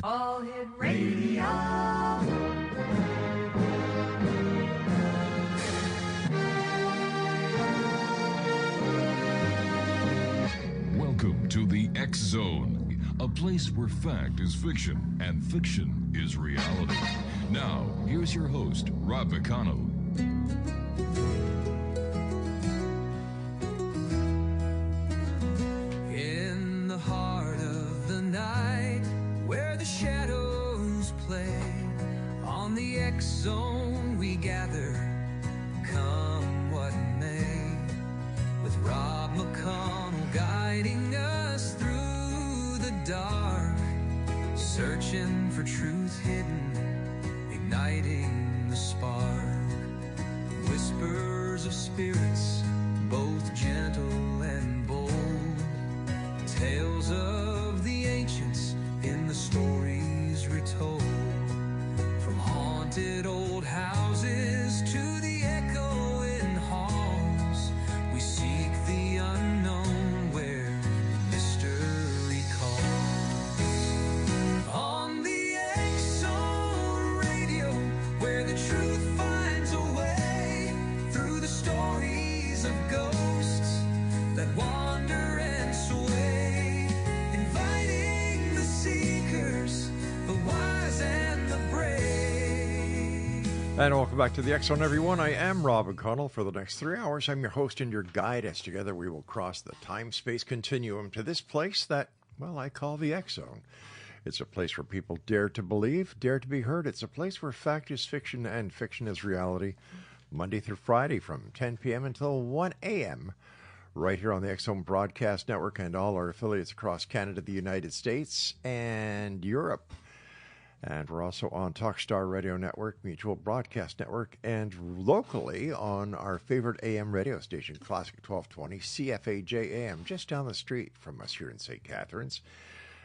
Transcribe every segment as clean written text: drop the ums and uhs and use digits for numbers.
All Hit Radio. Welcome to the X Zone, a place where fact is fiction and fiction is reality. Now, here's your host, Rob McConnell. In the heart of the night, where the shadows play, on the X Zone we gather, come what may, with Rob McConnell guiding us through the dark, searching for truth hidden, igniting the spark. Whispers of spirits, both gentle and bold, tales of the ancients in the stories retold, from haunted old houses to the echoing halls, we seek the unknown where mystery calls. On the X-Zone Radio, where the truth finds a way through the stories of ghosts that wander and sway, inviting the seekers, the wise and the brave. And welcome back to the X Zone, everyone. I am Rob McConnell. For the next 3 hours, I'm your host and your guide, as together we will cross the time-space continuum to this place that, well, I call the X Zone. It's a place where people dare to believe, dare to be heard. It's a place where fact is fiction and fiction is reality, Monday through Friday from 10 p.m. until 1 a.m., right here on the X Zone Broadcast Network and all our affiliates across Canada, the United States, and Europe. And we're also on Talkstar Radio Network, Mutual Broadcast Network, and locally on our favorite AM radio station, Classic 1220, CFAJ AM, just down the street from us here in St. Catharines.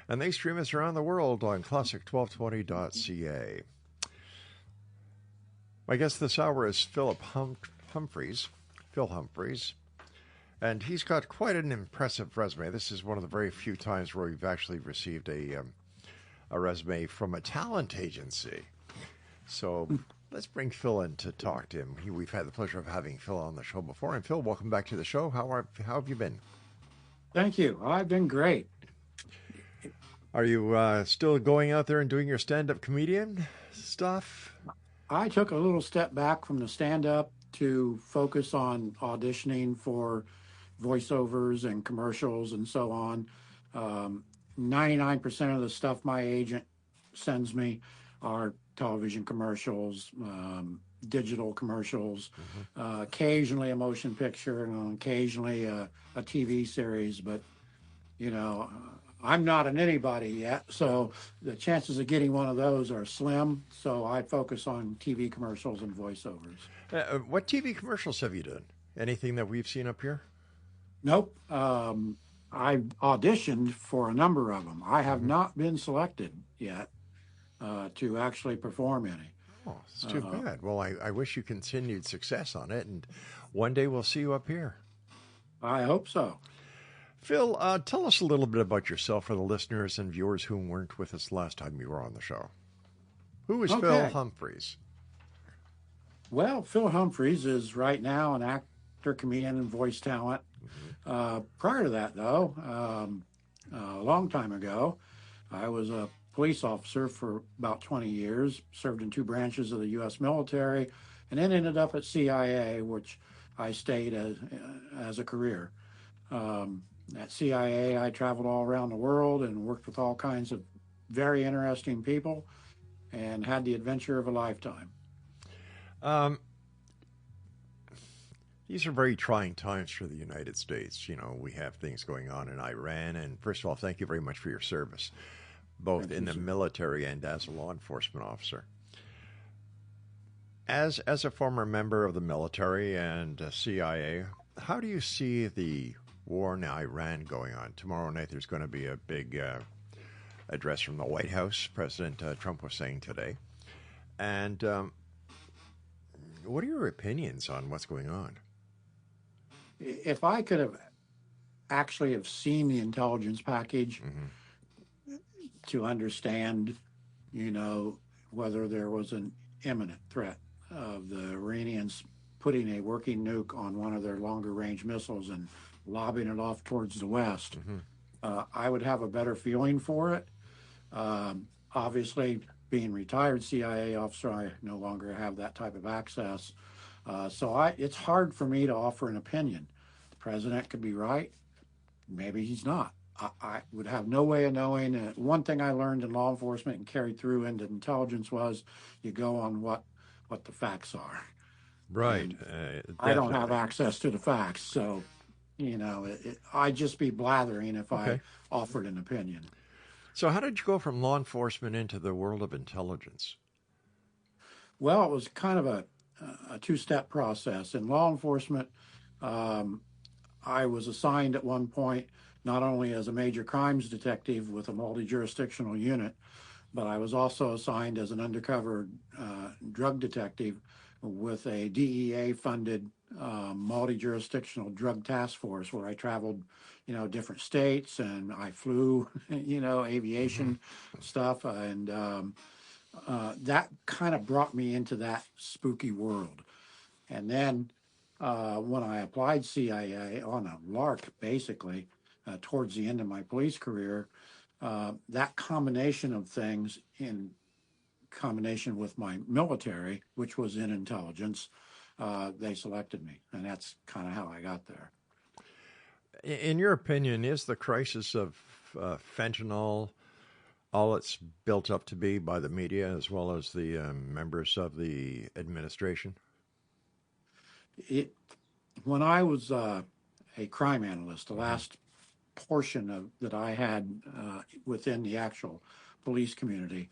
And they stream us around the world on classic1220.ca. My guest this hour is Humphries, Phil Humphries. And he's got quite an impressive resume. This is one of the very few times where we've actually received a resume from a talent agency. So let's bring Phil in to talk to him. We've had the pleasure of having Phil on the show before. And Phil, welcome back to the show. How have you been? Thank you. I've been great. Are you still going out there and doing your stand-up comedian stuff? I took a little step back from the stand-up to focus on auditioning for voiceovers and commercials and so on. 99% of the stuff my agent sends me are television commercials, digital commercials, occasionally a motion picture, and occasionally a TV series. But, you know, I'm not an anybody yet, so the chances of getting one of those are slim. So I focus on TV commercials and voiceovers. What TV commercials have you done? Anything that we've seen up here? Nope. I auditioned for a number of them. I have not been selected yet to actually perform any. Oh, it's too bad. Well, I wish you continued success on it, and one day we'll see you up here. I hope so. Phil, tell us a little bit about yourself for the listeners and viewers who weren't with us last time you were on the show. Who is Phil Humphries? Well, Phil Humphries is right now an actor, comedian, and voice talent. Prior to that, though, a long time ago, I was a police officer for about 20 years, served in 2 branches of the U.S. military, and then ended up at CIA, which I stayed as a career. At CIA, I traveled all around the world and worked with all kinds of very interesting people and had the adventure of a lifetime. These are very trying times for the United States. You know, we have things going on in Iran. And first of all, thank you very much for your service, both in the military and as a law enforcement officer. As a former member of the military and CIA, how do you see the war in Iran going on? Tomorrow night there's going to be a big address from the White House, President Trump was saying today. And what are your opinions on what's going on? If I could have actually have seen the intelligence package, to understand, whether there was an imminent threat of the Iranians putting a working nuke on one of their longer range missiles and lobbing it off towards the west. I would have a better feeling for it. Obviously, being retired CIA officer, I no longer have that type of access. It's hard for me to offer an opinion. The president could be right. Maybe he's not. I would have no way of knowing. One thing I learned in law enforcement and carried through into intelligence was you go on what the facts are. Right. I don't have access to the facts, so I'd just be blathering if I offered an opinion. So how did you go from law enforcement into the world of intelligence? Well, it was kind of a two-step process. In law enforcement, I was assigned at one point not only as a major crimes detective with a multi-jurisdictional unit, but I was also assigned as an undercover drug detective with a DEA-funded multi-jurisdictional drug task force where I traveled, different states, and I flew, aviation stuff, and that kind of brought me into that spooky world. And then when I applied CIA on a lark, basically, towards the end of my police career, that combination of things in combination with my military, which was in intelligence, they selected me. And that's kind of how I got there. In your opinion, is the crisis of fentanyl all it's built up to be by the media as well as the members of the administration? When I was a crime analyst, the last portion that I had within the actual police community,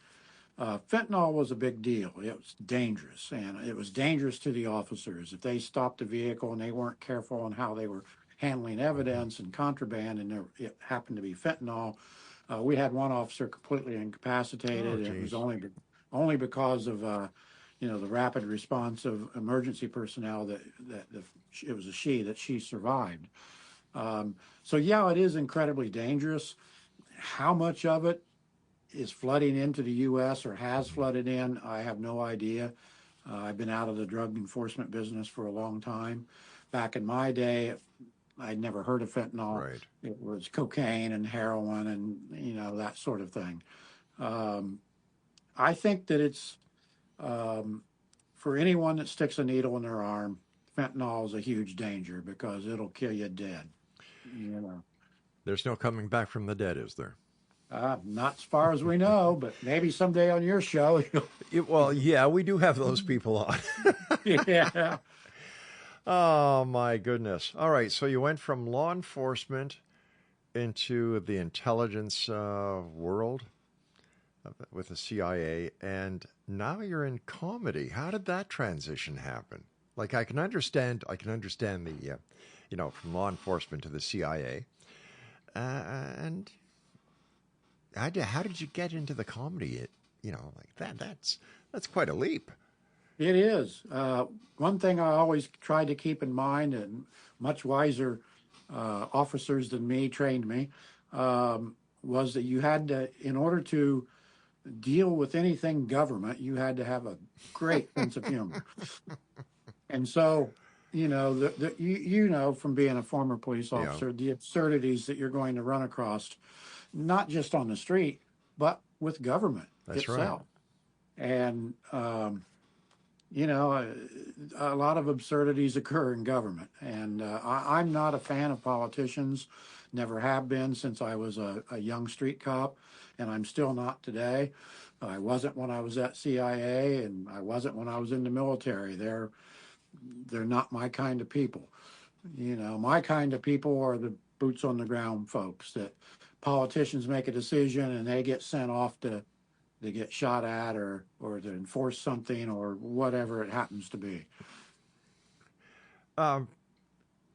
fentanyl was a big deal. It was dangerous, and it was dangerous to the officers. If they stopped a vehicle and they weren't careful on how they were handling evidence and contraband, and it happened to be fentanyl, we had one officer completely incapacitated. And it was only because of the rapid response of emergency personnel that it was a she that she survived. So yeah, it is incredibly dangerous. How much of it is flooding into the U.S. or has flooded in, I have no idea. I've been out of the drug enforcement business for a long time. Back in my day, I'd never heard of fentanyl. Right. It was cocaine and heroin and, that sort of thing. I think that it's, for anyone that sticks a needle in their arm, fentanyl is a huge danger because it'll kill you dead. There's no coming back from the dead, is there? Not as far as we know, but maybe someday on your show. Well, yeah, we do have those people on. Yeah. Oh, my goodness. All right, so you went from law enforcement into the intelligence world with the CIA, and now you're in comedy. How did that transition happen? Like, I can understand the, from law enforcement to the CIA. And how did you get into the comedy? Like that. That's quite a leap. It is. One thing I always tried to keep in mind, and much wiser officers than me trained me, was that you had to, in order to deal with anything government, you had to have a great sense of humor. And so, from being a former police officer, the absurdities that you're going to run across, not just on the street, but with government itself. Right. And, a lot of absurdities occur in government. And I'm not a fan of politicians, never have been since I was a young street cop, and I'm still not today. I wasn't when I was at CIA, and I wasn't when I was in the military. They're not my kind of people. My kind of people are the boots on the ground folks that politicians make a decision and they get sent off to get shot at or to enforce something or whatever it happens to be.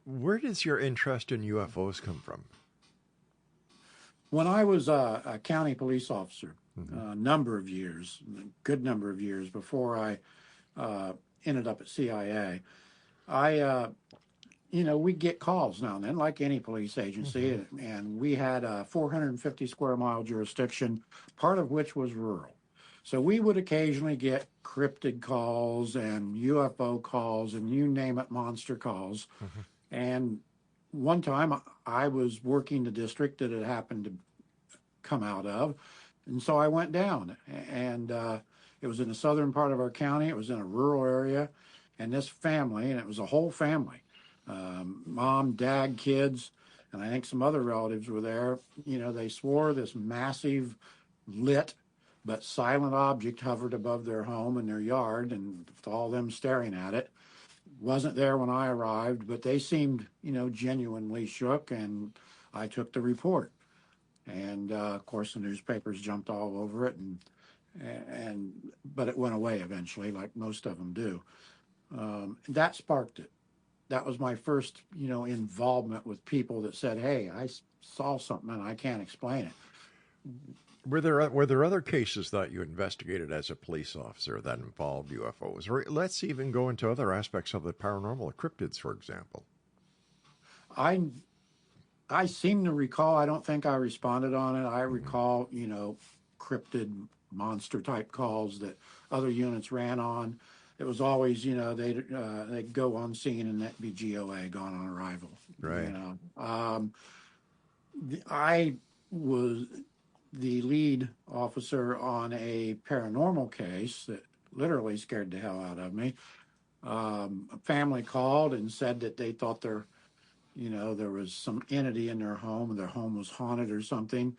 Where does your interest in UFOs come from? When I was a county police officer, a good number of years before I ended up at CIA, I we get calls now and then, like any police agency, and we had a 450 square mile jurisdiction, part of which was rural. So we would occasionally get cryptid calls and UFO calls and you name it, monster calls. And one time I was working the district that it happened to come out of. And so I went down, and it was in the southern part of our county. It was in a rural area. And this family, and it was a whole family, mom, dad, kids, and I think some other relatives were there. They swore this massive lit but silent object hovered above their home in their yard, and with all them staring at it. Wasn't there when I arrived, but they seemed, genuinely shook, and I took the report. And of course, the newspapers jumped all over it, but it went away eventually, like most of them do. That sparked it. That was my first, involvement with people that said, "Hey, I saw something and I can't explain it." Were there other cases that you investigated as a police officer that involved UFOs? Or let's even go into other aspects of the paranormal, cryptids, for example. I seem to recall, I don't think I responded on it. I recall, cryptid monster type calls that other units ran on. It was always, they'd go on scene and that'd be GOA, gone on arrival. Right. I was the lead officer on a paranormal case that literally scared the hell out of me. A family called and said that they thought there was some entity in their home, their home was haunted or something,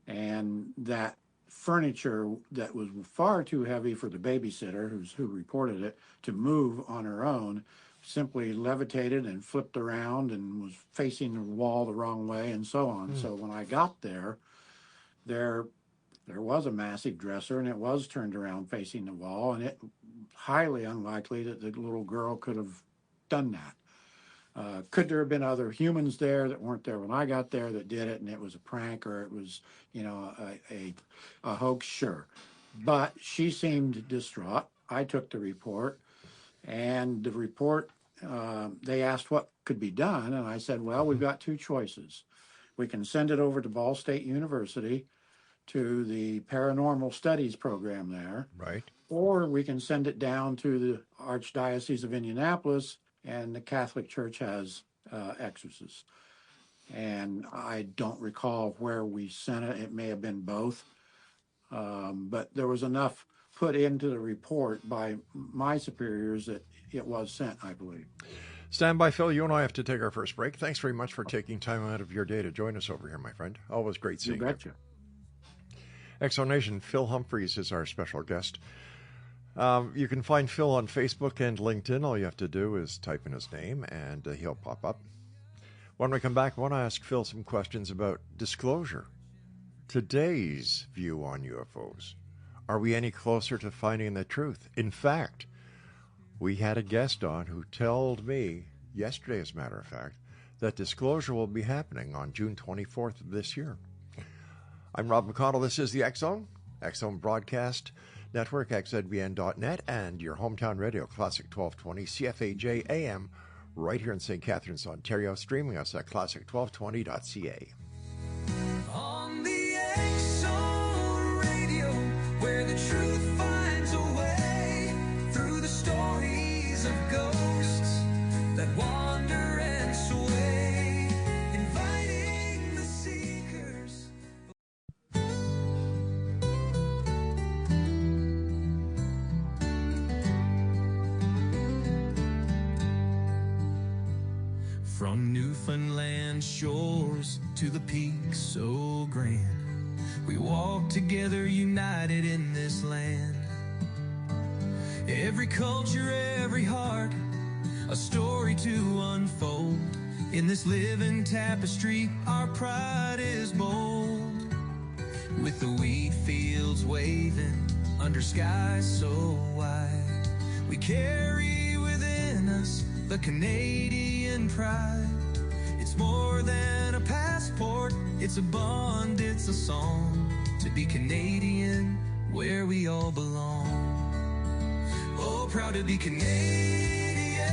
and that furniture that was far too heavy for the babysitter who reported it to move on her own simply levitated and flipped around and was facing the wall the wrong way and so on. So when I got there was a massive dresser, and it was turned around facing the wall, and it highly unlikely that the little girl could have done that. Could there have been other humans there that weren't there when I got there that did it, and it was a prank, or it was, a hoax? Sure. But she seemed distraught. I took the report, and the report, they asked what could be done, and I said, well, we've got two choices. We can send it over to Ball State University to the paranormal studies program there. Right. Or we can send it down to the Archdiocese of Indianapolis, and the Catholic Church has exorcists. And I don't recall where we sent it. It may have been both. But there was enough put into the report by my superiors that it was sent, I believe. Stand by, Phil. You and I have to take our first break. Thanks very much for taking time out of your day to join us over here, my friend. Always great seeing you. You betcha. Exonation, Phil Humphries is our special guest. You can find Phil on Facebook and LinkedIn. All you have to do is type in his name, and he'll pop up. When we come back, I want to ask Phil some questions about disclosure. Today's view on UFOs. Are we any closer to finding the truth? In fact, we had a guest on who told me yesterday, as a matter of fact, that disclosure will be happening on June 24th of this year. I'm Rob McConnell. This is the X-Zone Broadcast Network, xzbn.net, and your hometown radio, Classic 1220, CFAJ AM, right here in St. Catharines, Ontario, streaming us at classic1220.ca. On the X-Zone Radio, where the truth finds a way through the stories of ghosts that wander and sway, inviting the seekers. From Newfoundland shores to the peaks so grand, we walk together united in this land. Every culture, every heart, a story to unfold. In this living tapestry, our pride is bold. With the wheat fields waving under skies so wide, we carry within us the Canadian pride. It's more than a passport, it's a bond, it's a song. To be Canadian, where we all belong. Oh, proud to be Canadian,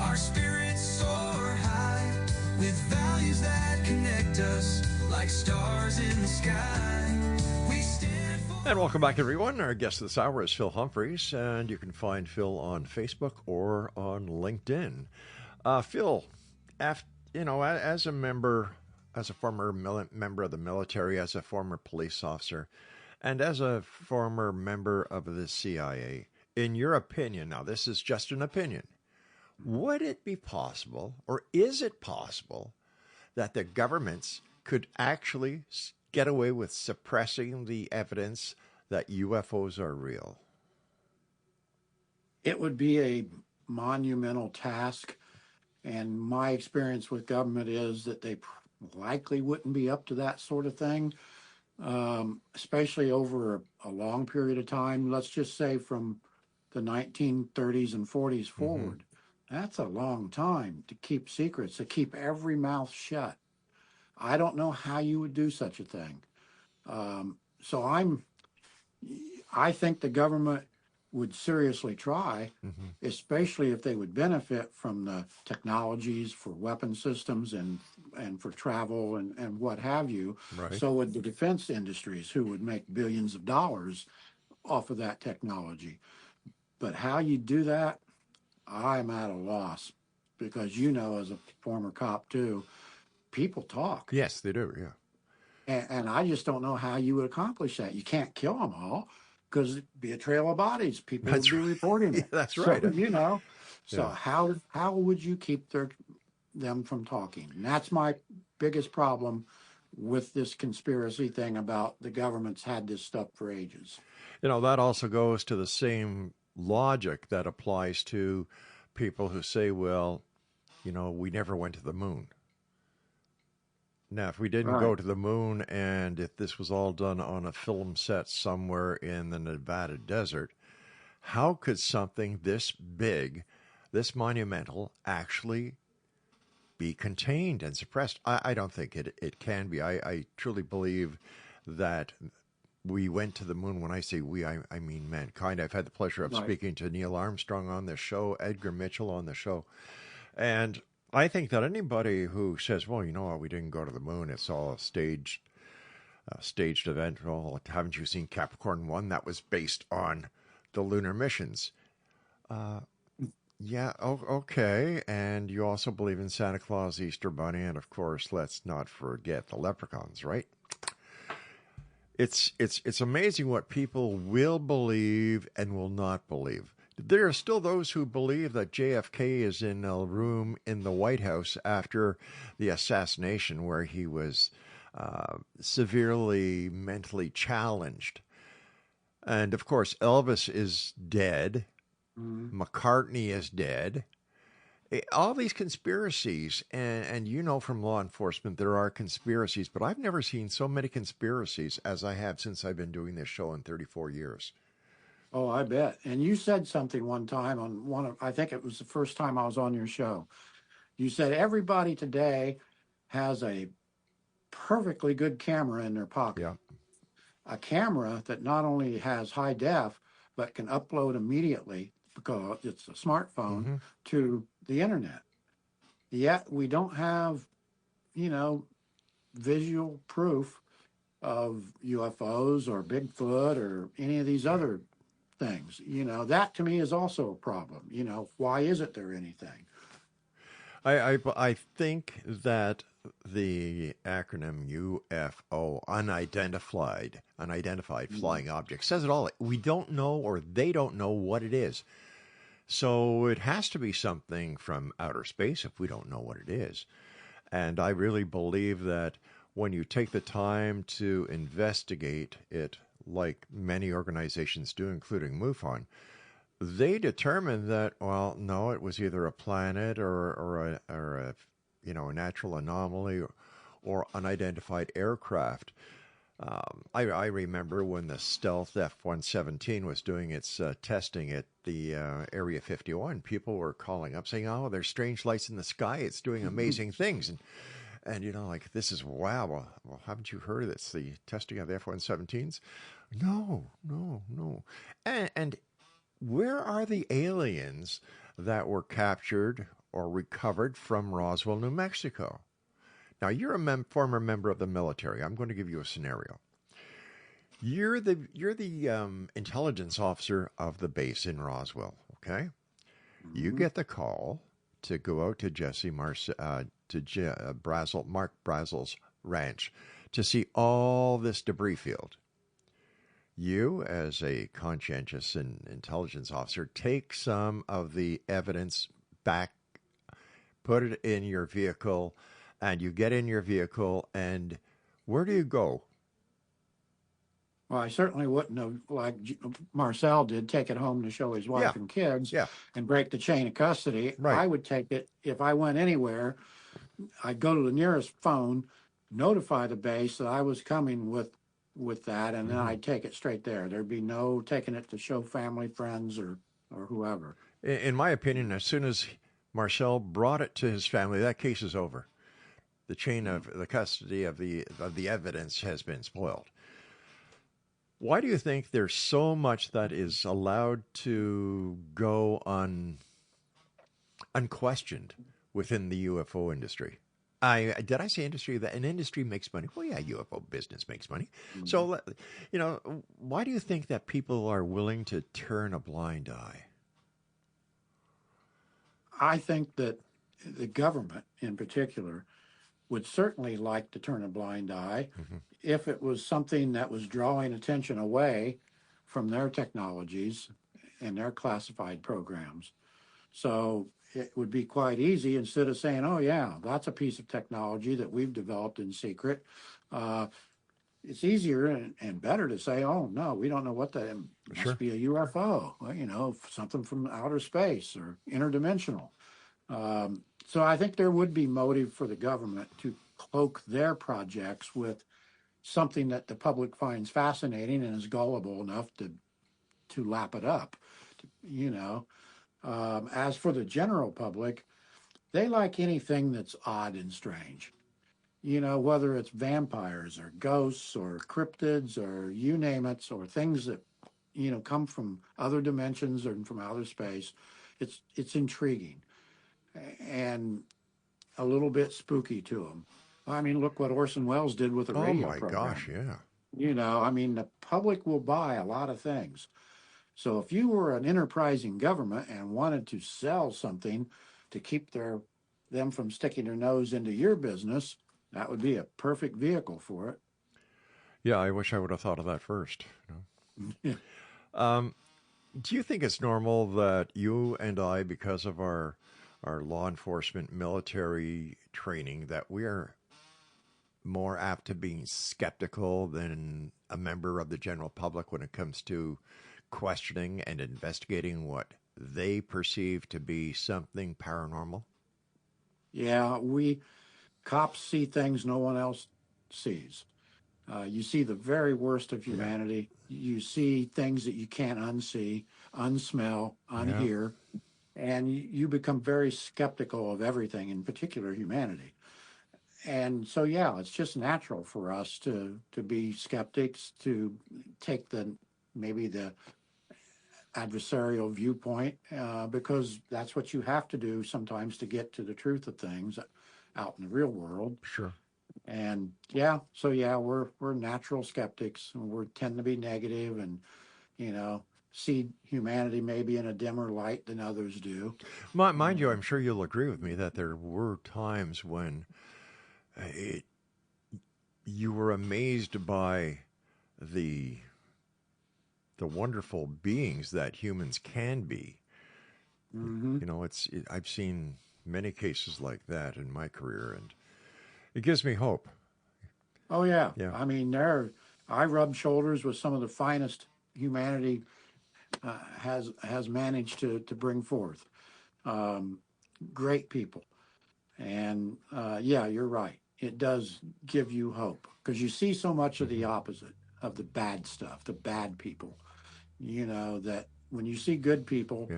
Our spirits soar high with values that connect us like stars in the sky. We stand for... And welcome back, everyone. Our guest this hour is Phil Humphries, and you can find Phil on Facebook or on LinkedIn. Phil, as a member, as a former member of the military, as a former police officer, and as a former member of the CIA, in your opinion, now this is just an opinion, would it be possible, or is it possible, that the governments could actually get away with suppressing the evidence that UFOs are real? It would be a monumental task. And my experience with government is that they likely wouldn't be up to that sort of thing, especially over a long period of time. Let's just say from the 1930s and 40s forward. That's a long time to keep secrets, to keep every mouth shut. I don't know how you would do such a thing. I think the government would seriously try, especially if they would benefit from the technologies for weapon systems and for travel and what have you. Right. So would the defense industries, who would make billions of dollars off of that technology. But how you do that, I'm at a loss, because as a former cop too, people talk. Yes, they do, yeah. And I just don't know how you would accomplish that. You can't kill them all, because it'd be a trail of bodies. People would be reporting it. That's right. So how would you keep them from talking? And that's my biggest problem with this conspiracy thing about the government's had this stuff for ages. That also goes to the same logic that applies to people who say, well, we never went to the moon. Now, if we didn't go to the moon, and if this was all done on a film set somewhere in the Nevada desert, how could something this big, this monumental, actually be contained and suppressed? I don't think it can be. I truly believe that we went to the moon. When I say we, I mean mankind. I've had the pleasure of speaking to Neil Armstrong on the show, Edgar Mitchell on the show, and I think that anybody who says, well, we didn't go to the moon, it's all a staged event. Well, haven't you seen Capricorn 1? That was based on the lunar missions. Yeah, okay. And you also believe in Santa Claus, Easter Bunny, and of course, let's not forget the leprechauns, right? It's amazing what people will believe and will not believe. There are still those who believe that JFK is in a room in the White House after the assassination, where he was severely mentally challenged. And of course, Elvis is dead. McCartney is dead. All these conspiracies, and from law enforcement, there are conspiracies, but I've never seen so many conspiracies as I have since I've been doing this show in 34 years. Oh, I bet. And you said something one time on I think it was the first time I was on your show. You said everybody today has a perfectly good camera in their pocket. Yeah. A camera that not only has high def, but can upload immediately, because it's a smartphone, to the internet. Yet we don't have, visual proof of UFOs or Bigfoot or any of these other things. That to me is also a problem. Why isn't there anything? I think that the acronym UFO, unidentified flying object, says it all. We don't know, or they don't know what it is. So it has to be something from outer space if we don't know what it is. And I really believe that when you take the time to investigate it, like many organizations do, including MUFON, they determine that, well, no, it was either a planet or a natural anomaly or unidentified aircraft. I remember when the stealth F-117 was doing its testing at the Area 51, people were calling up saying, oh, there's strange lights in the sky. It's doing amazing things. And this is, wow, well, haven't you heard of this? The testing of the F-117s? No. And where are the aliens that were captured or recovered from Roswell, New Mexico. Now, you're a former member of the military. I'm going to give you a scenario. You're the intelligence officer of the base in Roswell. Okay, you get the call to go out to Mark Brazel's ranch to see all this debris field. You, as a conscientious and intelligence officer, take some of the evidence back, put it in your vehicle, and you get in your vehicle, and where do you go? Well, I certainly wouldn't have, like Marcel did, take it home to show his wife and kids and break the chain of custody. Right. I would take it, if I went anywhere, I'd go to the nearest phone, notify the base that I was coming with that, and then I'd take it straight there. There'd be no taking it to show family, friends, or whoever. In my opinion, as soon as Marcel brought it to his family, that case is over. The chain of the custody of the evidence has been spoiled. Why do you think there's so much that is allowed to go unquestioned within the UFO industry? Did I say industry? That an industry makes money. Well, yeah, UFO business makes money. So, why do you think that people are willing to turn a blind eye? I think that the government, in particular, would certainly like to turn a blind eye if it was something that was drawing attention away from their technologies and their classified programs. So it would be quite easy, instead of saying, oh, yeah, that's a piece of technology that we've developed in secret. It's easier and better to say, oh, no, we don't know what that must be, a UFO, something from outer space or interdimensional. So I think there would be motive for the government to cloak their projects with something that the public finds fascinating and is gullible enough to lap it up. As for the general public, they like anything that's odd and strange. Whether it's vampires or ghosts or cryptids or you name it, or things that, come from other dimensions or from outer space. It's intriguing and a little bit spooky to them. I mean, look what Orson Welles did with the radio program. Oh, my gosh, yeah. The public will buy a lot of things. So if you were an enterprising government and wanted to sell something to keep them from sticking their nose into your business, that would be a perfect vehicle for it. Yeah, I wish I would have thought of that first. Do you think it's normal that you and I, because of our law enforcement military training, that we are more apt to being skeptical than a member of the general public when it comes to questioning and investigating what they perceive to be something paranormal? Yeah, cops see things no one else sees. You see the very worst of humanity. You see things that you can't unsee, unsmell, unhear, and you become very skeptical of everything, in particular humanity. And so, it's just natural for us to be skeptics, to take maybe the adversarial viewpoint, because that's what you have to do sometimes to get to the truth of things out in the real world. Sure. And we're natural skeptics, and we tend to be negative and, see humanity maybe in a dimmer light than others do. Mind you, I'm sure you'll agree with me that there were times when you were amazed by the wonderful beings that humans can be. I've seen many cases like that in my career, and it gives me hope. Oh, yeah. I mean, I rub shoulders with some of the finest humanity has managed to bring forth. Great people. And, you're right. It does give you hope, because you see so much of the opposite of the bad stuff, the bad people. That when you see good people,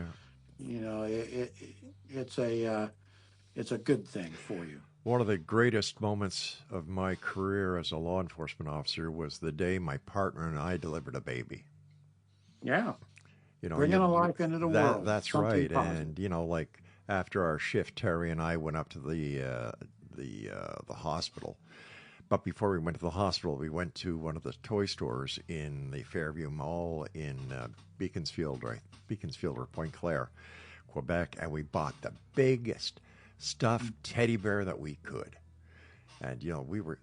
it's a good thing for you. One of the greatest moments of my career as a law enforcement officer was the day my partner and I delivered a baby. Yeah. Bringing a life into the world. That's right. Positive. And, after our shift, Terry and I went up to the hospital. But before we went to the hospital, we went to one of the toy stores in the Fairview Mall in Beaconsfield or Point Claire, Quebec, and we bought the biggest stuffed teddy bear that we could. And, we were,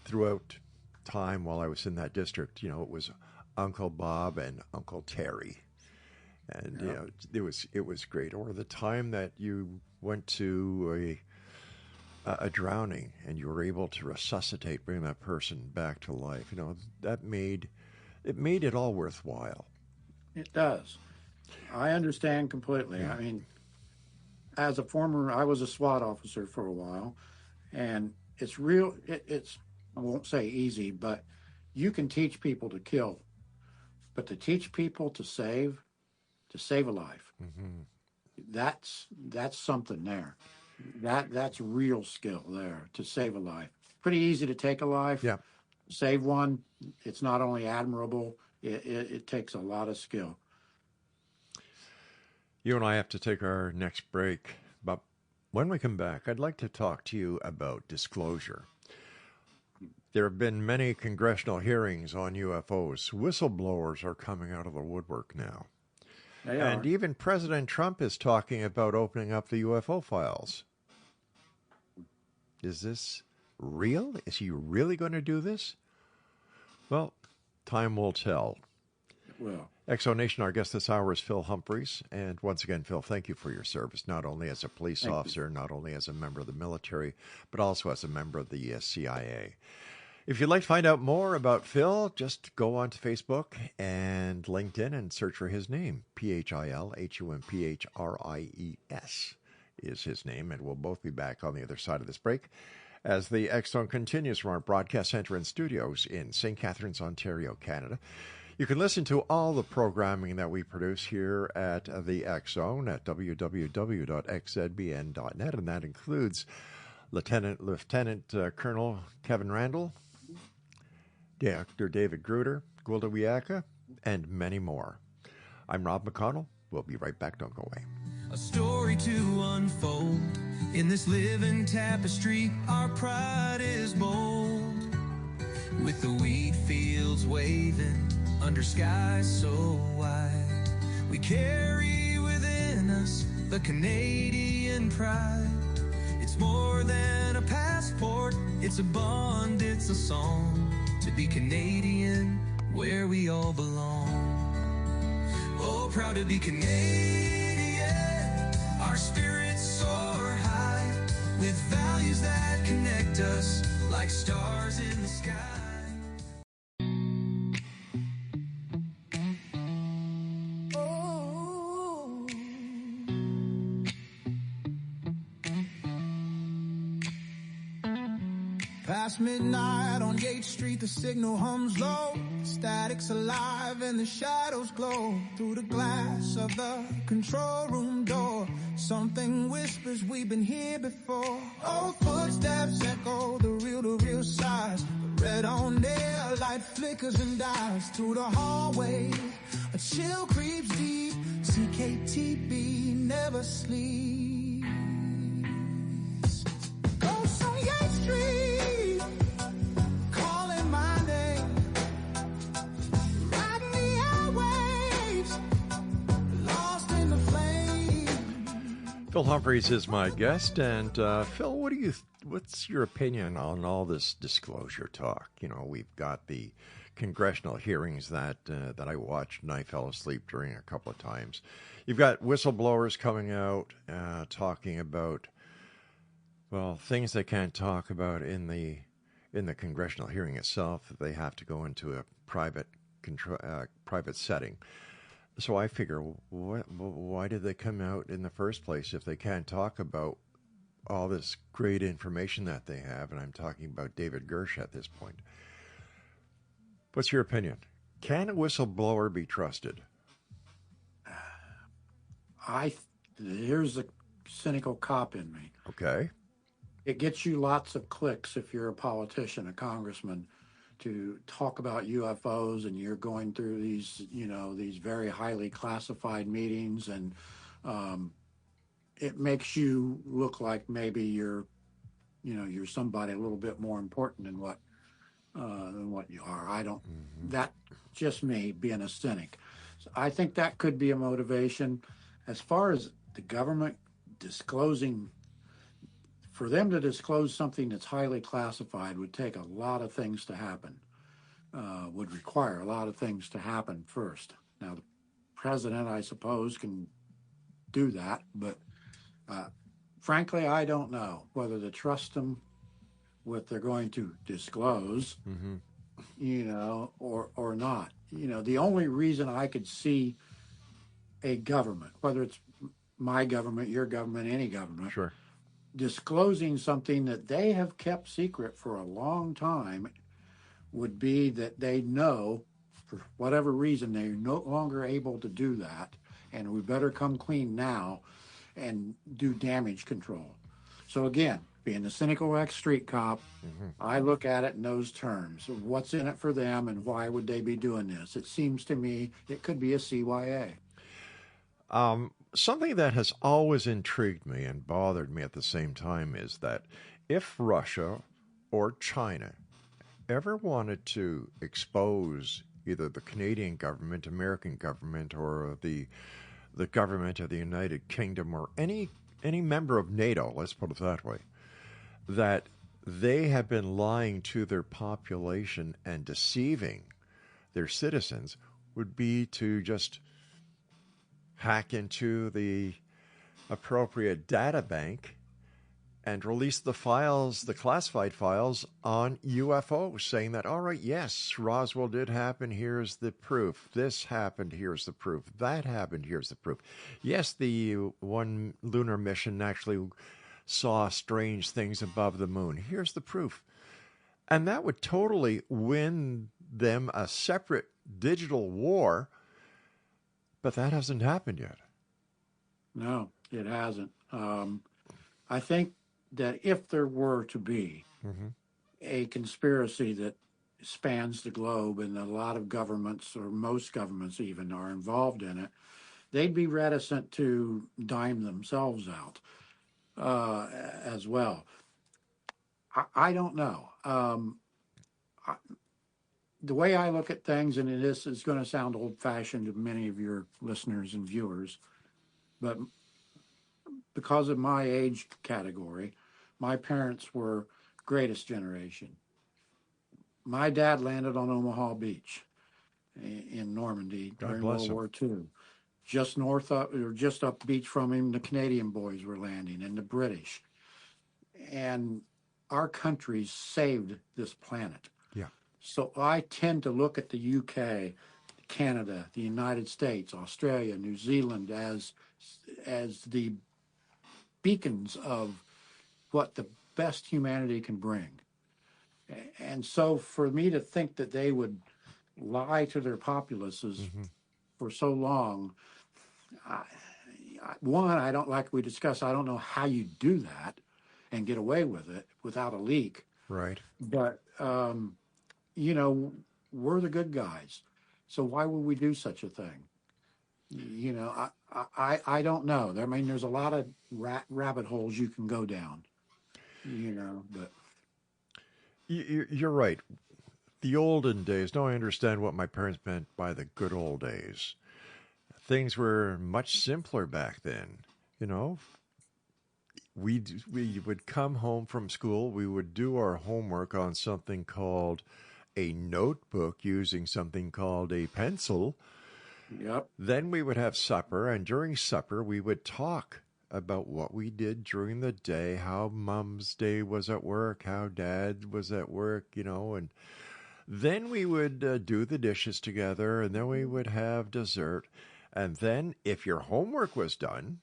throughout time while I was in that district, it was Uncle Bob and Uncle Terry. And, it was great. Or the time that you went to a drowning and you were able to resuscitate, bring that person back to life, that made it all worthwhile. It does. I understand completely. Yeah. I mean, I was a SWAT officer for a while, and it's I won't say easy, but you can teach people to kill, but to teach people to save a life, that's something there. That's real skill there, to save a life. Pretty easy to take a life. Yeah. Save one. It's not only admirable, it takes a lot of skill. You and I have to take our next break, but when we come back, I'd like to talk to you about disclosure. There have been many congressional hearings on UFOs. Whistleblowers are coming out of the woodwork now. They And are. even President Trump is talking about opening up the UFO files. Is this real? Is he really going to do this? Well, time will tell. Well, Exonation, our guest this hour is Phil Humphries. And once again, Phil, thank you for your service, not only as a police officer, not only as a member of the military, but also as a member of the CIA. If you'd like to find out more about Phil, just go on to Facebook and LinkedIn and search for his name. PhilHumphries is his name, and we'll both be back on the other side of this break as the X-Zone continues from our broadcast center and studios in St. Catharines, Ontario, Canada. You can listen to all the programming that we produce here at the X-Zone at www.xzbn.net, and that includes Lieutenant Colonel Kevin Randall, Dr. David Gruder, Gwilda Wiaka, and many more. I'm Rob McConnell. We'll be right back. Don't go away. A story to unfold in this living tapestry. Our pride is bold, with the wheat fields waving under skies so wide. We carry within us the Canadian pride. It's more than a passport, it's a bond, it's a song. To be Canadian, where we all belong. Oh, proud to be Canadian. Our spirits soar high, with values that connect us like stars in the sky. Past midnight on Yates Street, the signal hums low. Static's alive and the shadows glow through the glass of the control room door. Something whispers, we've been here before. Old footsteps echo the real sighs. The red on air, light flickers and dies through the hallway. A chill creeps deep. CKTB never sleeps. Ghosts on Yates Street. Phil Humphries is my guest, and Phil, what's your opinion on all this disclosure talk? We've got the congressional hearings that I watched and I fell asleep during a couple of times. You've got whistleblowers coming out talking about, well, things they can't talk about in the congressional hearing itself. They have to go into a private setting. So I figure, why did they come out in the first place if they can't talk about all this great information that they have? And I'm talking about David Gersh at this point. What's your opinion? Can a whistleblower be trusted? Here's the cynical cop in me. Okay. It gets you lots of clicks if you're a politician, a congressman, to talk about UFOs, and you're going through these very highly classified meetings, and it makes you look like maybe you're somebody a little bit more important than what you are. I don't. That just me being a cynic. So I think that could be a motivation. As far as the government disclosing, for them to disclose something that's highly classified would take a lot of things to happen. Would require a lot of things to happen first. Now, the president, I suppose, can do that, but frankly, I don't know whether to trust them what they're going to disclose, or not. The only reason I could see a government, whether it's my government, your government, any government, Sure. disclosing something that they have kept secret for a long time would be that they know, for whatever reason, they're no longer able to do that, and we better come clean now and do damage control. So again, being the cynical ex-street cop, I look at it in those terms. What's in it for them, and why would they be doing this? It seems to me it could be a CYA. Something that has always intrigued me and bothered me at the same time is that if Russia or China ever wanted to expose either the Canadian government, American government, or the government of the United Kingdom, or any member of NATO, let's put it that way, that they have been lying to their population and deceiving their citizens, would be to just hack into the appropriate data bank and release the files, the classified files on UFOs, saying that, all right, yes, Roswell did happen, here's the proof. This happened, here's the proof. That happened, here's the proof. Yes, the one lunar mission actually saw strange things above the moon. Here's the proof. And that would totally win them a separate digital war, but that hasn't happened yet. No, it hasn't. I think that if there were to be a conspiracy that spans the globe, and a lot of governments, or most governments even, are involved in it, they'd be reticent to dime themselves out as well. I don't know. The way I look at things, and this is going to sound old-fashioned to many of your listeners and viewers, but because of my age category, my parents were greatest generation. My dad landed on Omaha Beach in Normandy during World War II. Just just up beach from him, the Canadian boys were landing, and the British. And our countries saved this planet. Yeah. So I tend to look at the UK, Canada, the United States, Australia, New Zealand as the beacons of what the best humanity can bring. And so for me to think that they would lie to their populaces for so long, one, I don't, like we discussed, I don't know how you do that and get away with it without a leak. Right. But, we're the good guys. So why would we do such a thing? I don't know. I mean, there's a lot of rabbit holes you can go down, but. You're right. The olden days, no, I understand what my parents meant by the good old days. Things were much simpler back then, We would come home from school, we would do our homework on something called a notebook, using something called a pencil. Yep. Then we would have supper, and during supper we would talk about what we did during the day, how Mom's day was at work, how Dad was at work, and then we would do the dishes together, and then we would have dessert. And then if your homework was done,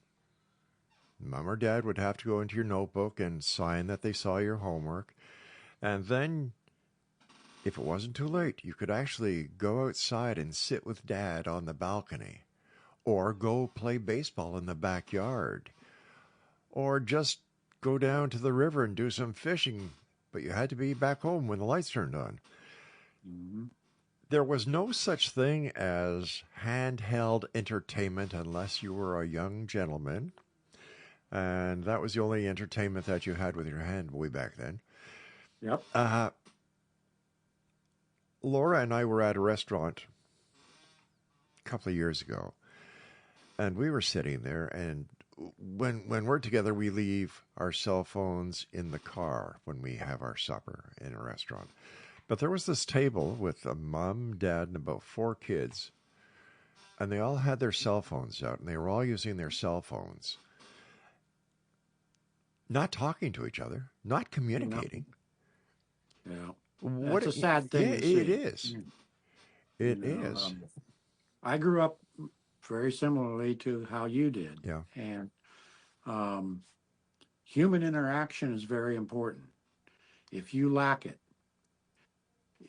Mom or Dad would have to go into your notebook and sign that they saw your homework. And then, if it wasn't too late, you could actually go outside and sit with Dad on the balcony, or go play baseball in the backyard, or just go down to the river and do some fishing, but you had to be back home when the lights turned on. There was no such thing as handheld entertainment unless you were a young gentleman. And that was the only entertainment that you had with your hand way back then. Yep. Laura and I were at a restaurant a couple of years ago, and we were sitting there, and when we're together, we leave our cell phones in the car when we have our supper in a restaurant. But there was this table with a mom, dad, and about 4 kids, and they all had their cell phones out, and they were all using their cell phones, not talking to each other, not communicating. Yeah. What It's a sad thing Yeah, to see. it is. It is. I grew up very similarly to how you did. Yeah. And human interaction is very important. If you lack it,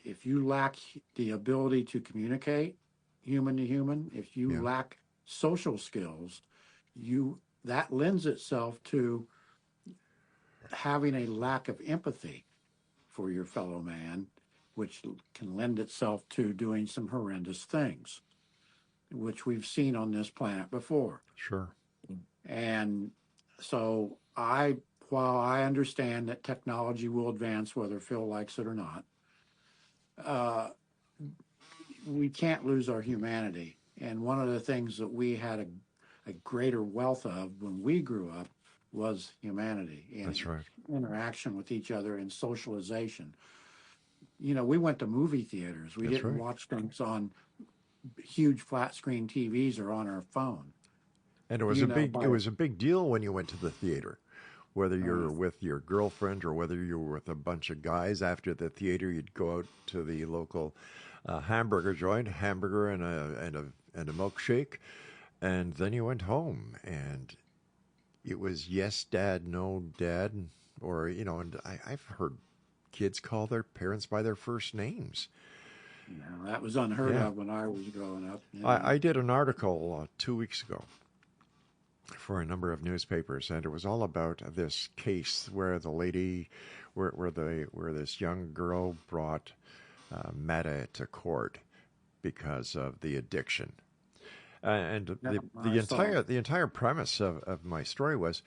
if you lack the ability to communicate human to human, if you lack social skills, that lends itself to having a lack of empathy for your fellow man, which can lend itself to doing some horrendous things, which we've seen on this planet before. Sure. And so while I understand that technology will advance whether Phil likes it or not, we can't lose our humanity. And one of the things that we had a greater wealth of when we grew up was humanity and That's right. interaction with each other and socialization. You know, we went to movie theaters. We didn't watch things on huge flat screen TVs or on our phone. And it was it was a big deal when you went to the theater, whether you're with your girlfriend or whether you were with a bunch of guys. After the theater, you'd go out to the local hamburger joint, hamburger and a milkshake, and then you went home. And it was yes, dad, no, dad, or And I've heard kids call their parents by their first names. No, that was unheard of when I was growing up. I did an article 2 weeks ago for a number of newspapers, and it was all about this case where the lady, where this young girl brought Meta to court because of the addiction. And the entire premise of my story was,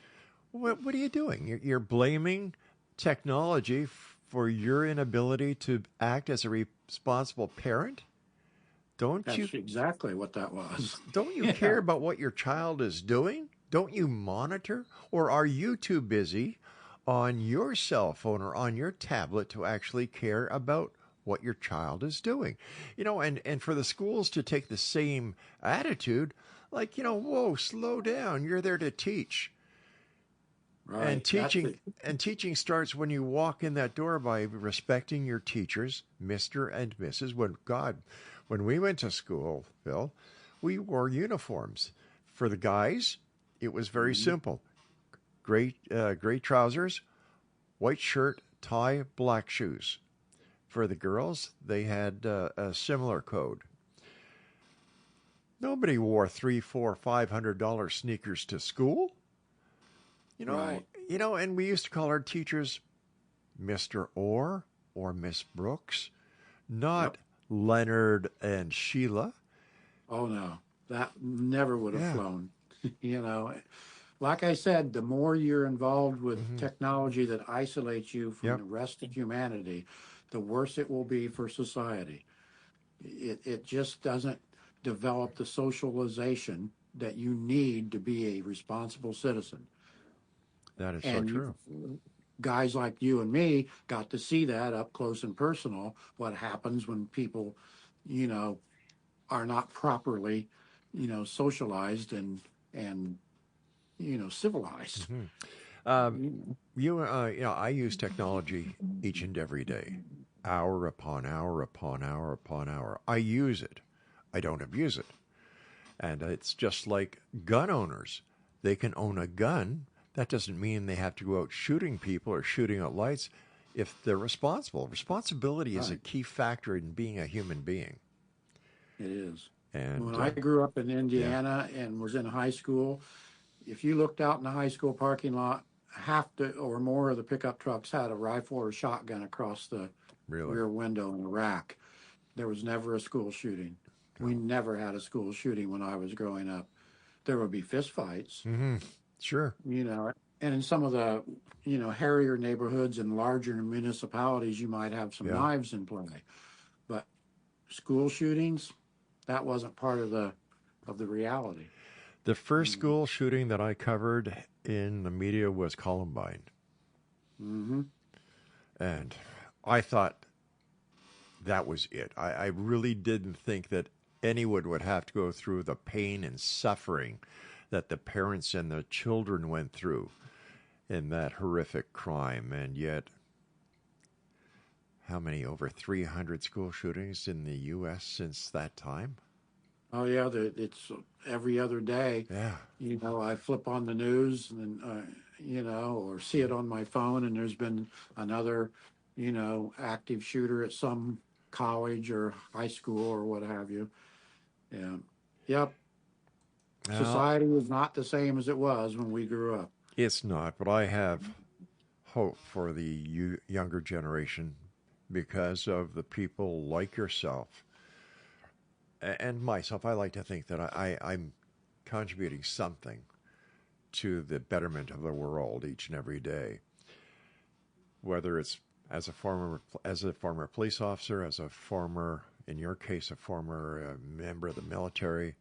what are you doing? You're blaming technology for your inability to act as a responsible parent? That's exactly what that was. Don't you care about what your child is doing? Don't you monitor? Or are you too busy on your cell phone or on your tablet to actually care about what your child is doing? And for the schools to take the same attitude, like, whoa, slow down. You're there to teach. Right. And teaching starts when you walk in that door by respecting your teachers, Mr. and Mrs. When we went to school, Phil, we wore uniforms. For the guys, it was very simple. Gray trousers, white shirt, tie, black shoes. For the girls, they had a similar code. Nobody wore $300, $400, $500 sneakers to school. And we used to call our teachers Mr. Orr or Miss Brooks, not Leonard and Sheila. Oh, no. That never would have flown. Like I said, the more you're involved with technology that isolates you from the rest of humanity, the worse it will be for society. It just doesn't develop the socialization that you need to be a responsible citizen. That is so true. Guys like you and me got to see that up close and personal, what happens when people, are not properly, socialized and civilized. I use technology each and every day, hour upon hour upon hour upon hour. I use it. I don't abuse it. And it's just like gun owners. They can own a gun. That doesn't mean they have to go out shooting people or shooting at lights if they're responsible. Responsibility is a key factor in being a human being. It is. And when I grew up in Indiana and was in high school, if you looked out in the high school parking lot, half or more of the pickup trucks had a rifle or shotgun across the rear window in the rack. There was never a school shooting. We never had a school shooting when I was growing up. There would be fist fights, Sure. And in some of the, hairier neighborhoods and larger municipalities, you might have some Yeah. knives in play. But school shootings, that wasn't part of the reality. The first school shooting that I covered in the media was Columbine. Mm-hmm. And I thought that was it. I really didn't think that anyone would have to go through the pain and suffering that the parents and the children went through in that horrific crime. And yet, how many? Over 300 school shootings in the U.S. since that time? Oh, yeah, it's every other day. Yeah. I flip on the news and, or see it on my phone, and there's been another, active shooter at some college or high school or what have you. Yeah. Yep. Well, Society is not the same as it was when we grew up. it's not, but I have hope for the younger generation because of the people like yourself and myself. I like to think that I'm contributing something to the betterment of the world each and every day, whether it's as a former police officer, as a former, in your case, a former member of the military,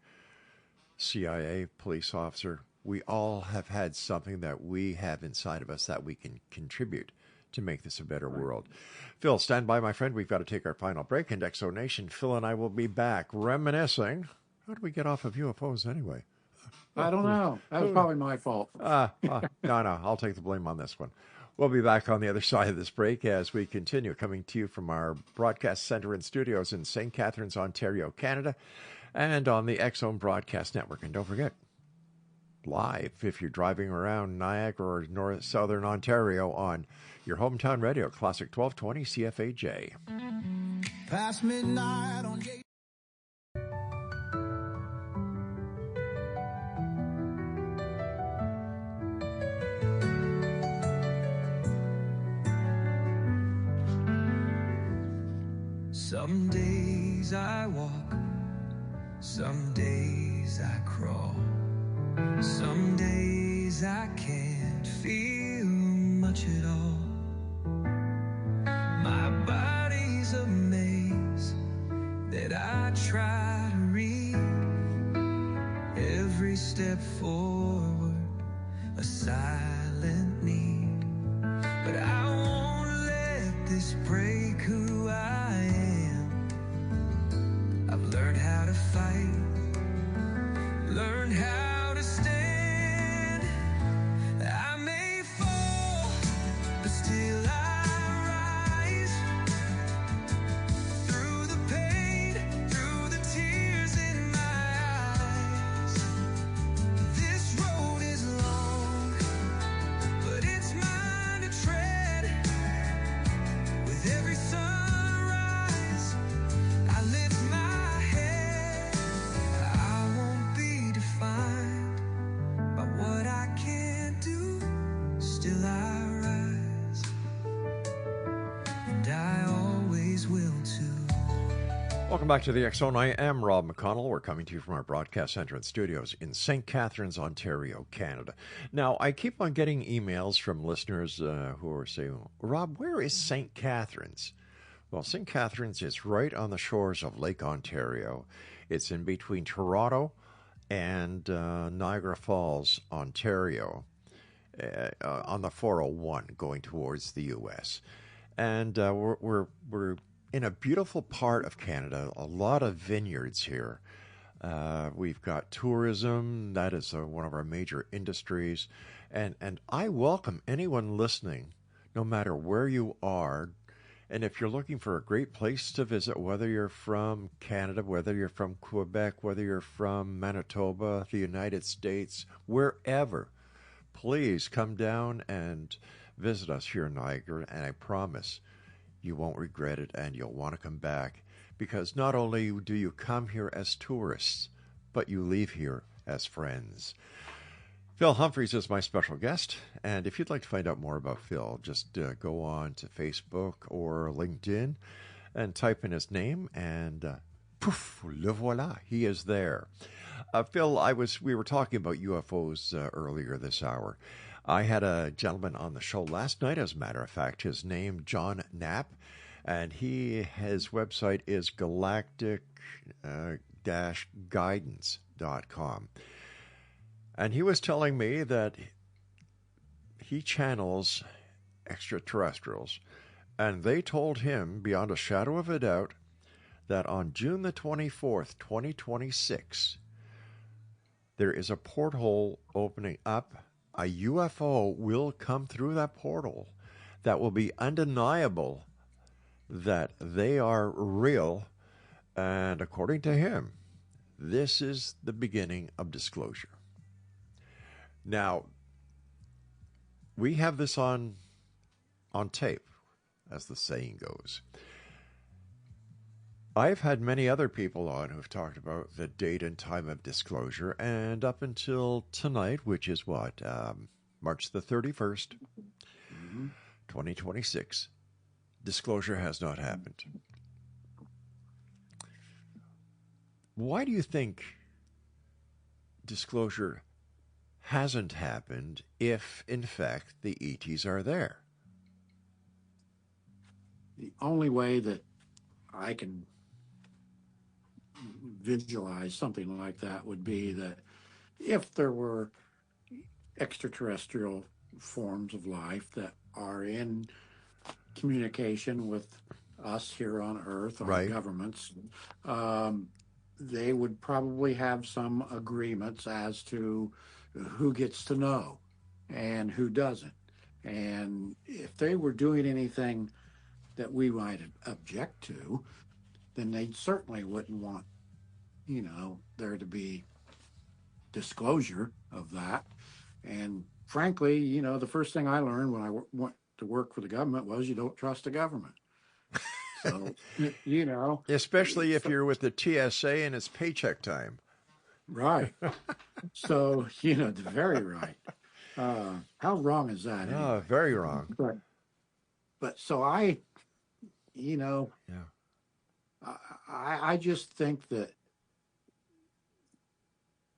CIA police officer. We all have had something that we have inside of us that we can contribute to make this a better world. Phil, stand by, my friend. We've got to take our final break. And Exo Nation, Phil and I will be back reminiscing. How do we get off of UFOs anyway? I don't know. That was probably my fault. No, I'll take the blame on this one. We'll be back on the other side of this break as we continue coming to you from our broadcast center and studios in St. Catharines, Ontario, Canada, and on the X-Zone Broadcast Network. And don't forget, live if you're driving around Niagara or southern Ontario on your hometown radio, Classic 1220 CFAJ. Past midnight on Yates. Some days I walk, some days I crawl, some days I can't feel much at all. My body's a maze that I try to read. Every step forward, a silent need. But I won't let this break who I am. I've learned how to fight, learned how to stand. I may fall, but still I rise. Through the pain, through the tears in my eyes. This road is long, but it's mine to tread. With every sunrise, I lift my head. I won't be defined by what I can't do. Still I rise, and I always will too. Welcome back to the X-Zone. I am Rob McConnell. We're coming to you from our broadcast center and studios in St. Catharines, Ontario, Canada. Now, I keep on getting emails from listeners who are saying, Rob, where is St. Catharines? Well, St. Catharines is right on the shores of Lake Ontario. It's in between Toronto and Niagara Falls, Ontario, on the 401 going towards the U.S. And we're in a beautiful part of Canada, a lot of vineyards here. We've got tourism. That is one of our major industries. And I welcome anyone listening, no matter where you are. And if you're looking for a great place to visit, whether you're from Canada, whether you're from Quebec, whether you're from Manitoba, the United States, wherever, please come down and visit us here in Niagara. And I promise you won't regret it, and you'll want to come back, because not only do you come here as tourists, but you leave here as friends. Phil Humphries is my special guest, and if you'd like to find out more about Phil, just go on to Facebook or LinkedIn and type in his name, and poof, le voilà, he is there. Phil, we were talking about UFOs earlier this hour. I had a gentleman on the show last night, as a matter of fact. His name, John Knapp, and his website is galactic-guidance.com. And he was telling me that he channels extraterrestrials, and they told him, beyond a shadow of a doubt, that on June the 24th, 2026, there is a porthole opening up. A UFO will come through that portal that will be undeniable that they are real. And according to him, this is the beginning of disclosure. Now, we have this on tape, as the saying goes. I've had many other people on who've talked about the date and time of disclosure, and up until tonight, which is what, March the 31st, 2026, disclosure has not happened. Why do you think disclosure hasn't happened if, in fact, the ETs are there? The only way that I can visualize something like that would be that if there were extraterrestrial forms of life that are in communication with us here on Earth, our Right. governments, they would probably have some agreements as to who gets to know and who doesn't. And if they were doing anything that we might object to, then they certainly wouldn't want, there to be disclosure of that. And frankly, the first thing I learned when I went to work for the government was you don't trust the government. So, Especially if you're with the TSA and it's paycheck time. Right. So, very right. How wrong is that? Oh, Anyway? very wrong. But so I just think that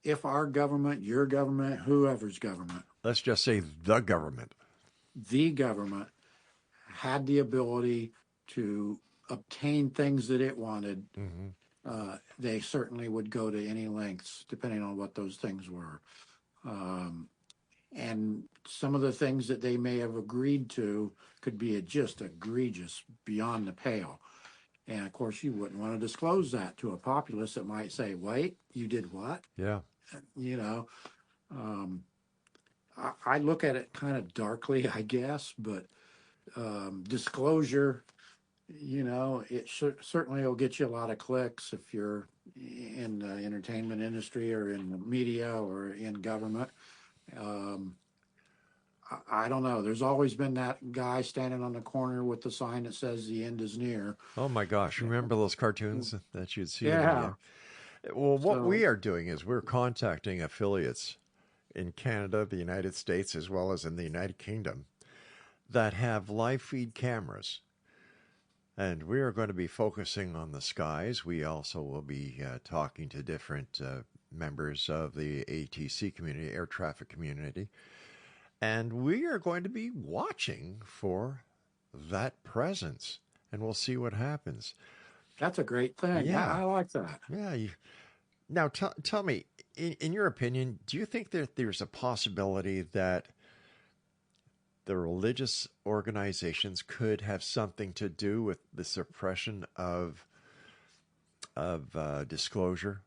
if our government, your government, whoever's government, Let's just say the government had the ability to obtain things that it wanted, they certainly would go to any lengths, depending on what those things were. And some of the things that they may have agreed to could be just egregious, beyond the pale. And of course, you wouldn't want to disclose that to a populace that might say, wait, you did what? Yeah. I look at it kind of darkly, I guess, but disclosure, it certainly will get you a lot of clicks if you're in the entertainment industry or in the media or in government. I don't know. There's always been that guy standing on the corner with the sign that says the end is near. Oh my gosh. Remember those cartoons that you'd see? Yeah. Well, what we are doing is we're contacting affiliates in Canada, the United States, as well as in the United Kingdom that have live feed cameras. And we are going to be focusing on the skies. We also will be talking to different members of the ATC community, air traffic community. And we are going to be watching for that presence. And we'll see what happens. That's a great thing. Yeah, I like that. Yeah. Now, tell me, in your opinion, do you think that there's a possibility that the religious organizations could have something to do with the suppression of disclosure?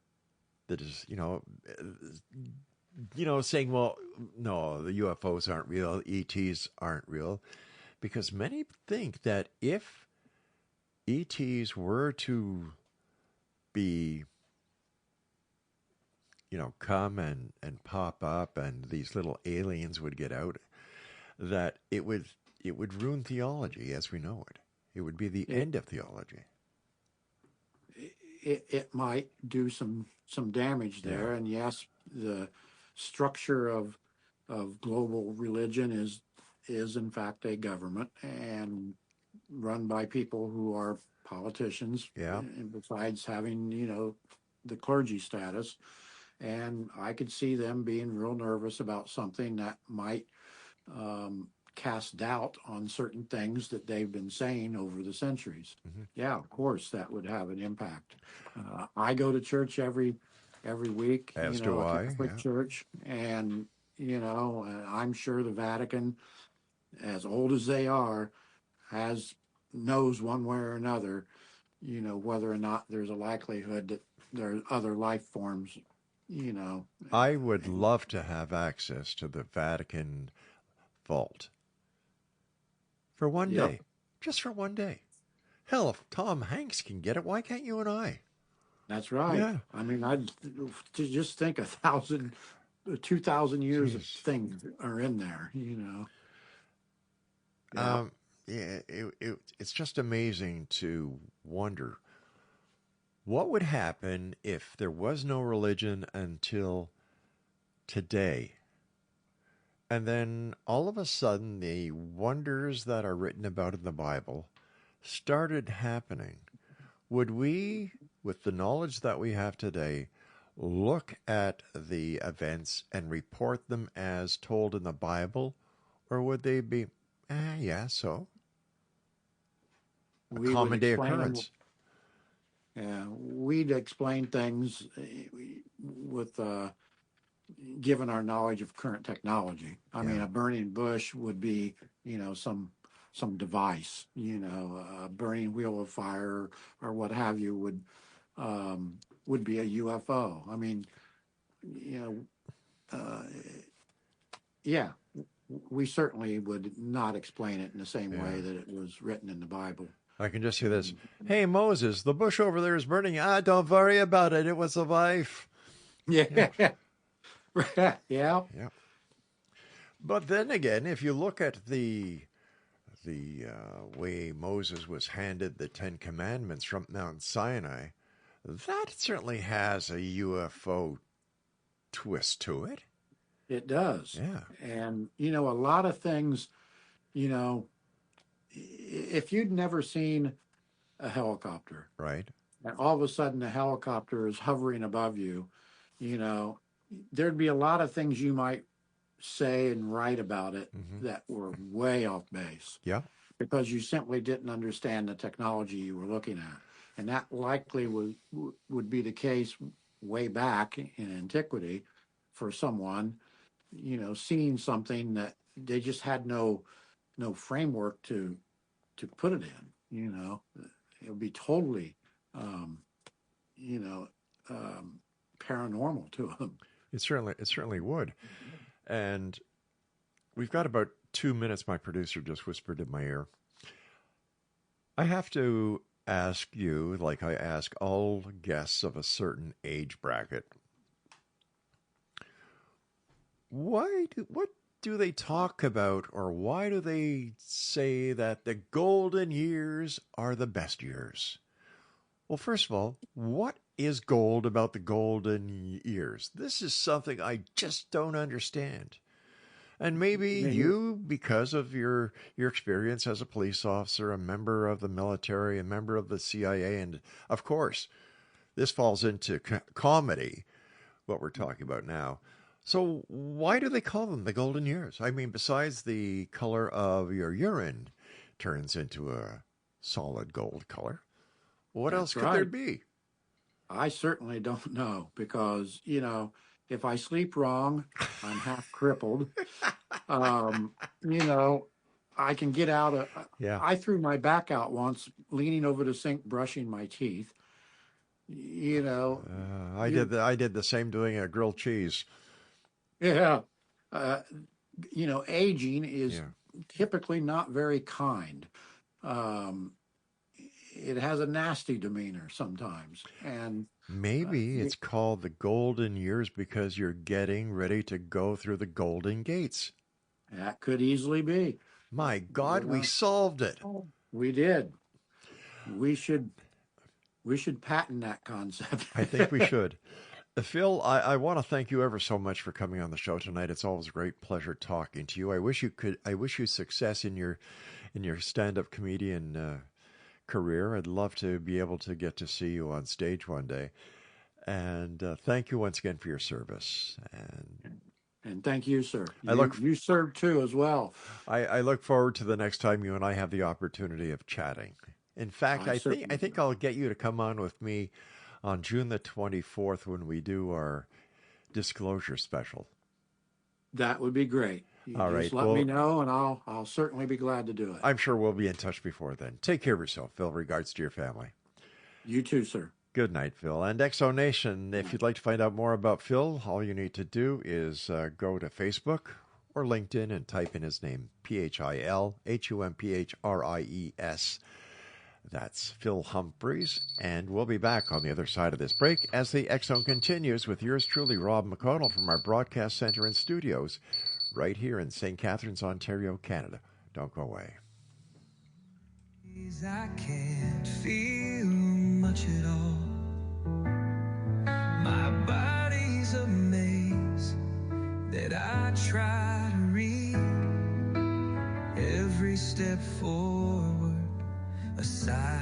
That is, saying, well, no, the UFOs aren't real, ETs aren't real, because many think that if ETs were to be, come and pop up, and these little aliens would get out, that it would ruin theology as we know it. It would be the end of theology. It might do some damage there, and yes, the structure of global religion is in fact a government and run by people who are politicians. Yeah. And besides having the clergy status, and I could see them being real nervous about something that might cast doubt on certain things that they've been saying over the centuries. Mm-hmm. Yeah, of course, that would have an impact. I go to church every week, As do a I. Catholic Yeah. church, and I'm sure the Vatican, as old as they are, knows one way or another, whether or not there's a likelihood that there are other life forms, I would love to have access to the Vatican vault for one Yep. day, just for one day. Hell, if Tom Hanks can get it, why can't you and I? That's right. Yeah. I mean, to just think 2,000 years of Jeez. things are in there, Yeah. Yeah, it's just amazing to wonder what would happen if there was no religion until today. And then all of a sudden, the wonders that are written about in the Bible started happening. Would we, with the knowledge that we have today, look at the events and report them as told in the Bible? Or would they be, yeah, so? A We would common day explain them. occurrence. Yeah, we'd explain things with given our knowledge of current technology. I mean, Yeah. a burning bush would be, some device, a burning wheel of fire or what have you would be a UFO. I mean, yeah, we certainly would not explain it in the same Yeah. way that it was written in the Bible. I can just hear this. Hey, Moses, the bush over there is burning. Don't worry about it. It was a wife. Yeah. Yeah. Yeah. But then again, if you look at the way Moses was handed the Ten Commandments from Mount Sinai, that certainly has a UFO twist to it. It does. Yeah. And, a lot of things, if you'd never seen a helicopter, Right. and all of a sudden the helicopter is hovering above you, there'd be a lot of things you might say and write about it that were way off base. Yeah. Because you simply didn't understand the technology you were looking at. And that likely would be the case way back in antiquity for someone, seeing something that they just had no framework to put it in. It would be totally paranormal to them. It certainly would. And we've got about 2 minutes. My producer just whispered in my ear. I have to ask you, like I ask all guests of a certain age bracket, what do they talk about, or why do they say that the golden years are the best years? Well, first of all, what is gold about the golden years? This is something I just don't understand. And maybe you, because of your experience as a police officer, a member of the military, a member of the CIA, and of course, this falls into comedy, what we're talking about now. So why do they call them the golden years? I mean, besides the color of your urine turns into a solid gold color, what else could there be? I certainly don't know because, if I sleep wrong, I'm half crippled. I can get out of. Yeah. I threw my back out once, leaning over the sink, brushing my teeth. I did the same doing a grilled cheese. Yeah. Aging is typically not very kind. It has a nasty demeanor sometimes, and maybe it's called the golden years because you're getting ready to go through the golden gates. That could easily be. My God, we solved it. We did. We should patent that concept. I think we should. Phil, I want to thank you ever so much for coming on the show tonight. It's always a great pleasure talking to you. I wish you success in your stand-up comedian career. I'd love to be able to get to see you on stage one day. And thank you once again for your service. And thank you, sir. You you served too as well. I look forward to the next time you and I have the opportunity of chatting. In fact, I think I'll get you to come on with me on June the 24th when we do our disclosure special. That would be great. All right. Just let me know, and I'll certainly be glad to do it. I'm sure we'll be in touch before then. Take care of yourself, Phil. Regards to your family. You too, sir. Good night, Phil. And Exo Nation, if you'd like to find out more about Phil, all you need to do is go to Facebook or LinkedIn and type in his name, PhilHumpries. That's Phil Humphries. And we'll be back on the other side of this break as the Exxon continues with yours truly, Rob McConnell, from our broadcast center and studios right here in St. Catharines, Ontario, Canada. Don't go away. I can't feel much at all. My body's a maze that I try to read. Every step forward, a sigh